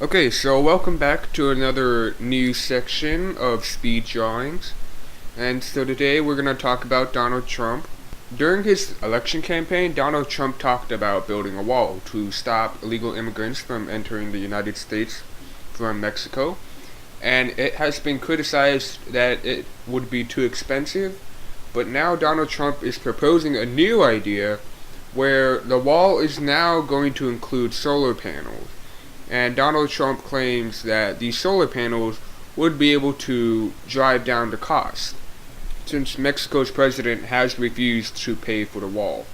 Okay, so welcome back to another new section of speed drawings. And so today we're going to talk about Donald Trump. During his election campaign, Donald Trump talked about building a wall to stop illegal immigrants from entering the United States from Mexico. And it has been criticized that it would be too expensive. But now Donald Trump is proposing a new idea where the wall is now going to include solar panels. And Donald Trump claims that these solar panels would be able to drive down the cost, since Mexico's president has refused to pay for the wall.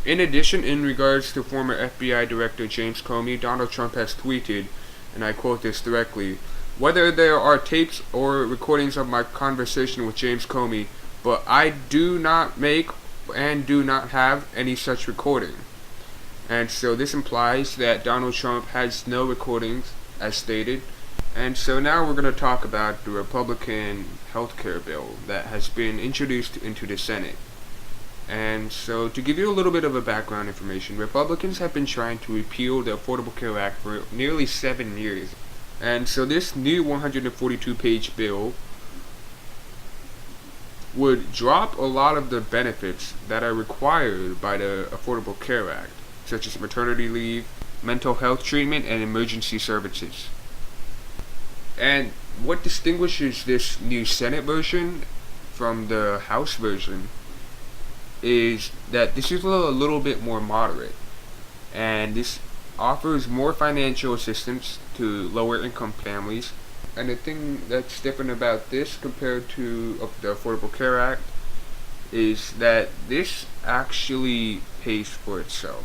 In addition, in regards to former FBI Director James Comey, Donald Trump has tweeted, and I quote this directly, "Whether there are tapes or recordings of my conversation with James Comey, but I do not make and do not have any such recording." And so this implies that Donald Trump has no recordings, as stated. And so now we're going to talk about the Republican healthcare bill that has been introduced into the Senate. And so to give you a little bit of a background information, Republicans have been trying to repeal the Affordable Care Act for nearly 7 years. And so this new 142-page bill would drop a lot of the benefits that are required by the Affordable Care Act, such as maternity leave, mental health treatment, and emergency services. And what distinguishes this new Senate version from the House version is that this is a little bit more moderate, and this offers more financial assistance to lower income families. And the thing that's different about this compared to the Affordable Care Act is that this actually pays for itself.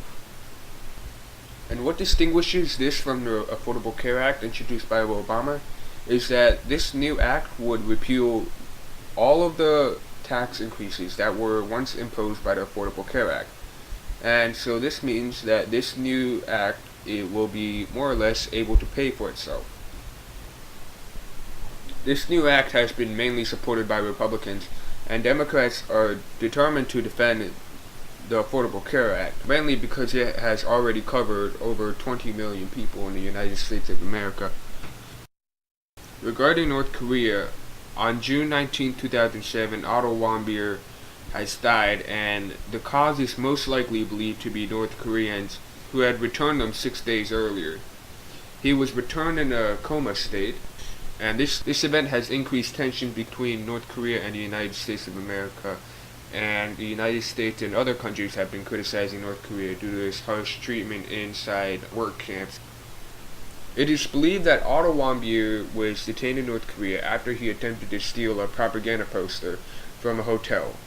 And what distinguishes this from the Affordable Care Act introduced by Obama is that this new act would repeal all of the tax increases that were once imposed by the Affordable Care Act. And so this means that this new act, it will be more or less able to pay for itself. This new act has been mainly supported by Republicans, and Democrats are determined to defend the Affordable Care Act, mainly because it has already covered over 20 million people in the United States of America. Regarding North Korea, on June 19, 2007, Otto Warmbier has died, and the cause is most likely believed to be North Koreans who had returned them 6 days earlier. He was returned in a coma state, and this event has increased tension between North Korea and the United States of America. And the United States and other countries have been criticizing North Korea due to this harsh treatment inside work camps. It is believed that Otto Warmbier was detained in North Korea after he attempted to steal a propaganda poster from a hotel.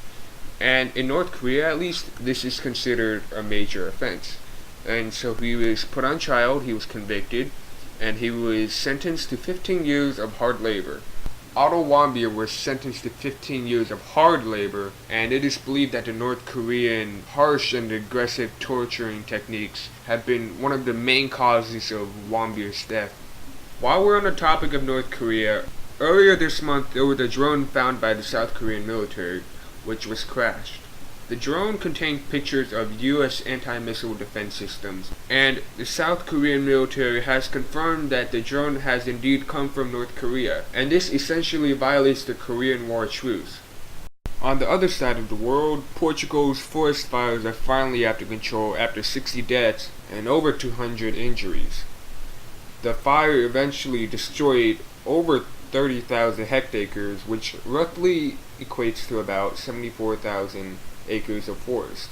And in North Korea, at least, this is considered a major offense. And so he was put on trial, he was convicted, and he was sentenced to 15 years of hard labor. Otto Warmbier was sentenced to 15 years of hard labor, and it is believed that the North Korean harsh and aggressive torturing techniques have been one of the main causes of Warmbier's death. While we're on the topic of North Korea, earlier this month there was a drone found by the South Korean military, which was crashed. The drone contained pictures of U.S. anti-missile defense systems, and the South Korean military has confirmed that the drone has indeed come from North Korea, and this essentially violates the Korean War truce. On the other side of the world, Portugal's forest fires are finally under control after 60 deaths and over 200 injuries. The fire eventually destroyed over 30,000 hectares, which roughly equates to about 74,000 acres of forest.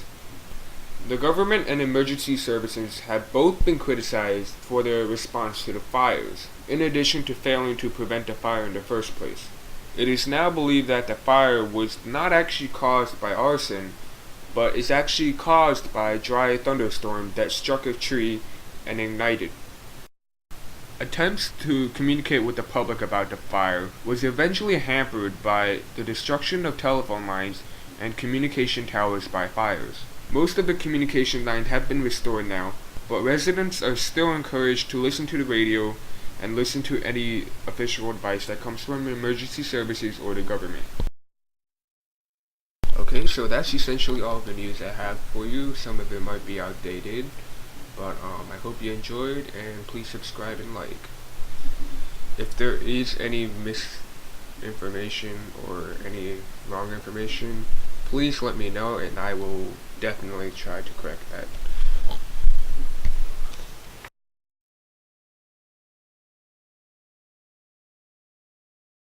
The government and emergency services have both been criticized for their response to the fires, in addition to failing to prevent the fire in the first place. It is now believed that the fire was not actually caused by arson, but is actually caused by a dry thunderstorm that struck a tree and ignited. Attempts to communicate with the public about the fire was eventually hampered by the destruction of telephone lines and communication towers by fires. Most of the communication lines have been restored now, but residents are still encouraged to listen to the radio and listen to any official advice that comes from emergency services or the government. Okay, so that's essentially all the news I have for you. Some of it might be outdated, But I hope you enjoyed, and please subscribe and like. If there is any misinformation or any wrong information, please let me know, and I will definitely try to correct that.